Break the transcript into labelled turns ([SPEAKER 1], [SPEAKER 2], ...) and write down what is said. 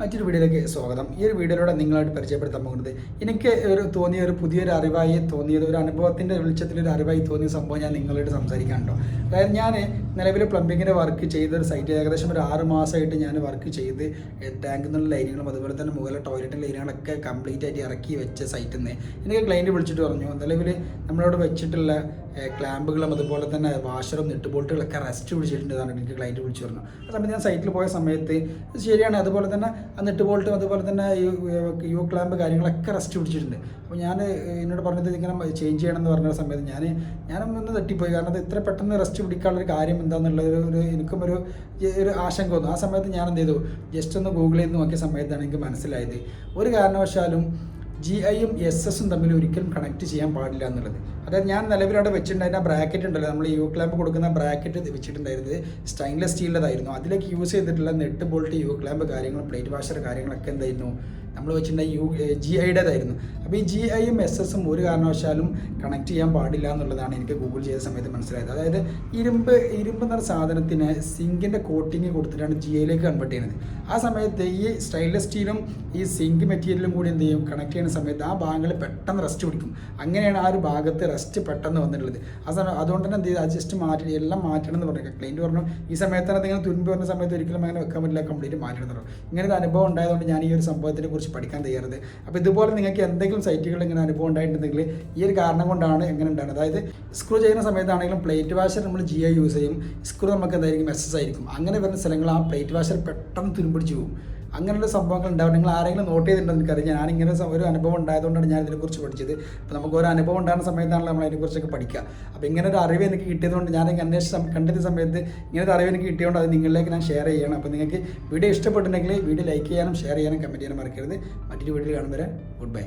[SPEAKER 1] മറ്റൊരു വീഡിയോയിലേക്ക് സ്വാഗതം. ഈ ഒരു വീഡിയോയിലൂടെ നിങ്ങളായിട്ട് പരിചയപ്പെടുത്താൻ പോകുന്നത് എനിക്ക് തോന്നിയ ഒരു പുതിയൊരു അറിവായി തോന്നിയത്, ഒരു അനുഭവത്തിൻ്റെ വെളിച്ചത്തിലൊരു അറിവായി തോന്നിയ സംഭവം ഞാൻ നിങ്ങളായിട്ട് സംസാരിക്കാനുണ്ടോ. അതായത് ഞാൻ നിലവിൽ പ്ലംബിങ്ങിൻ്റെ വർക്ക് ചെയ്തൊരു സൈറ്റ് ഏകദേശം ഒരു 6 മാസമായിട്ട് ഞാൻ വർക്ക് ചെയ്ത് ടാങ്കിൽ നിന്നുള്ള ലൈനുകളും അതുപോലെ തന്നെ മുകളിലെ ടോയ്ലറ്റിൻ്റെ ലൈനുകളൊക്കെ കംപ്ലീറ്റ് ആയിട്ട് ഇറക്കി വെച്ച സൈറ്റിൽ നിന്ന് എനിക്ക് ക്ലയൻറ്റ് വിളിച്ചിട്ട് പറഞ്ഞു, നിലവിൽ നമ്മളവിടെ വെച്ചിട്ടുള്ള ക്ലാമ്പുകളും അതുപോലെ തന്നെ വാഷറും നെട്ട് ബോൾട്ടുകളൊക്കെ റെസ്റ്റ് പിടിച്ചിട്ടുണ്ടെന്നാണ് എനിക്ക് ക്ലയൻറ്റ് വിളിച്ചു പറഞ്ഞു. ആ സമയത്ത് ഞാൻ സൈറ്റിൽ പോയ സമയത്ത് ശരിയാണ്, അതുപോലെ തന്നെ ആ നെട്ട് ബോൾട്ടും അതുപോലെ തന്നെ യു ക്ലാമ്പ് കാര്യങ്ങളൊക്കെ റെസ്റ്റ് പിടിച്ചിട്ടുണ്ട്. അപ്പോൾ ഞാൻ എന്നോട് പറഞ്ഞത് ഇങ്ങനെ ചേഞ്ച് ചെയ്യണമെന്ന് പറഞ്ഞ സമയത്ത് ഞാനൊന്ന് തട്ടിപ്പോയി. കാരണം അത് ഇത്ര പെട്ടെന്ന് റെസ്റ്റ് പിടിക്കാനുള്ളൊരു കാര്യം എന്താണെന്നുള്ളത് എനിക്കും ഒരു ആശങ്ക വന്നു. ആ സമയത്ത് ഞാൻ എന്ത് ചെയ്തു, ജസ്റ്റ് ഒന്ന് ഗൂഗിൾ ചെയ്ത് നോക്കിയ സമയത്താണ് എനിക്ക് മനസ്സിലായത് ഒരു കാരണവശാലും GIയും SS തമ്മിൽ ഒരിക്കലും കണക്ട് ചെയ്യാൻ പാടില്ല എന്നുള്ളത്. അതായത് ഞാൻ നിലവിലവിടെ വെച്ചിട്ടുണ്ടായിരുന്ന ബ്രാക്കറ്റ് ഉണ്ടല്ലോ, നമ്മൾ യു ക്ലാമ്പ് കൊടുക്കുന്ന ബ്രാക്കറ്റ് വെച്ചിട്ടുണ്ടായിരുന്നത് സ്റ്റെയിൻലെസ് സ്റ്റീലിൻ്റെതായിരുന്നു. അതിലേക്ക് യൂസ് ചെയ്തിട്ടുള്ള നെട്ട് ബോൾട്ട് യു ക്ലാമ്പ് കാര്യങ്ങളും പ്ലേറ്റ് വാഷർ കാര്യങ്ങളൊക്കെ എന്തായിരുന്നു നമ്മൾ വെച്ചിട്ടുണ്ടെങ്കിൽ GIയുടേതായിരുന്നു. അപ്പോൾ ഈ GIയും SS ഒരു കാരണവശാലും കണക്ട് ചെയ്യാൻ പാടില്ല എന്നുള്ളതാണ് എനിക്ക് ഗൂഗിൾ ചെയ്ത സമയത്ത് മനസ്സിലായത്. അതായത് ഇരുമ്പ് എന്ന സാധനത്തിന് സിങ്കിൻ്റെ കോട്ടിങ് കൊടുത്തിട്ടാണ് GIയിലേക്ക് കൺവേർട്ട് ചെയ്യുന്നത്. ആ സമയത്ത് ഈ സ്റ്റെയിൻലെസ് സ്റ്റീലും ഈ സിങ്ക് മെറ്റീരിയലും കൂടി എന്ത് ചെയ്യും, കണക്ട് ചെയ്യുന്ന സമയത്ത് ആ ഭാഗങ്ങൾ പെട്ടെന്ന് റെസ്റ്റ് പിടിക്കും. അങ്ങനെയാണ് ആ ഒരു ഭാഗത്ത് റെസ്റ്റ് പെട്ടെന്ന് വന്നിട്ടുള്ളത്. ആ സമയം അതുകൊണ്ട് തന്നെ എന്ത് ചെയ്ത് അത് ജസ്റ്റ് എല്ലാം മാറ്റണം എന്ന് പറഞ്ഞു. ക്ലൈൻറ്റ് പറഞ്ഞു, ഈ സമയത്താണ് നിങ്ങൾ തുരുമ്പ് വരുന്ന സമയത്ത് ഒരിക്കലും അങ്ങനെ വെക്കാൻ പറ്റില്ല, കംപ്ലീറ്റ് മാറ്റണം എന്ന് പറഞ്ഞു. ഇങ്ങനെ ഒരു അനുഭവം ഉണ്ടായതുകൊണ്ട് ഞാൻ ഈ ഒരു സംഭവത്തിനെ കുറിച്ച് പഠിക്കാൻ തയ്യാറത്. അപ്പോൾ ഇതുപോലെ നിങ്ങൾക്ക് എന്തെങ്കിലും സൈറ്റുകളിൽ ഇങ്ങനെ അനുഭവം ഉണ്ടായിട്ടുണ്ടെങ്കിൽ ഈ ഒരു കാരണം കൊണ്ടാണ് എങ്ങനെ ഉണ്ടാകുന്നത്. അതായത് സ്ക്രൂ ചെയ്യുന്ന സമയത്താണെങ്കിലും പ്ലേറ്റ് വാഷർ നമ്മൾ GI യൂസ് ചെയ്യും, സ്ക്രൂ നമുക്ക് എന്തായിരിക്കും SS ആയിരിക്കും. അങ്ങനെ വരുന്ന സ്ഥലങ്ങൾ ആ പ്ലേറ്റ് വാഷർ പെട്ടെന്ന് തുരുമ്പിടിച്ച് പോകും. അങ്ങനെയുള്ള സംഭവങ്ങൾ ഉണ്ടാവും. നിങ്ങൾ ആരെങ്കിലും നോട്ട് ചെയ്തിട്ടുണ്ടെന്ന് എനിക്കറിയാം. ഞാനിങ്ങനെ ഒരു അനുഭവം ഉണ്ടായതുകൊണ്ടാണ് ഞാൻ ഇതിനെക്കുറിച്ച് പഠിച്ചത്. അപ്പോൾ നമുക്ക് ഒരു അനുഭവം ഉണ്ടാകുന്ന സമയത്താണല്ലോ നമ്മൾ അതിനെക്കുറിച്ചൊക്കെ പഠിക്കുക. അപ്പോൾ ഇങ്ങനെ ഒരു അറിവ് എനിക്ക് കിട്ടിയതുകൊണ്ട് ഞാൻ കണ്ടെത്തിയ സമയത്ത് ഇങ്ങനെ ഒരു അറിവ് എനിക്ക് കിട്ടിയതുകൊണ്ട് അത് നിങ്ങളിലേക്ക് ഞാൻ ഷെയർ ചെയ്യണം. അപ്പോൾ നിങ്ങൾക്ക് വീഡിയോ ഇഷ്ടപ്പെട്ടിട്ടുണ്ടെങ്കിൽ വീഡിയോ ലൈക്ക് ചെയ്യാനും ഷെയർ ചെയ്യാനും കമൻറ്റ് ചെയ്യാനും മറക്കരുത്. മറ്റൊരു വീഡിയോയിൽ കാണും വരെ ഗുഡ് ബൈ.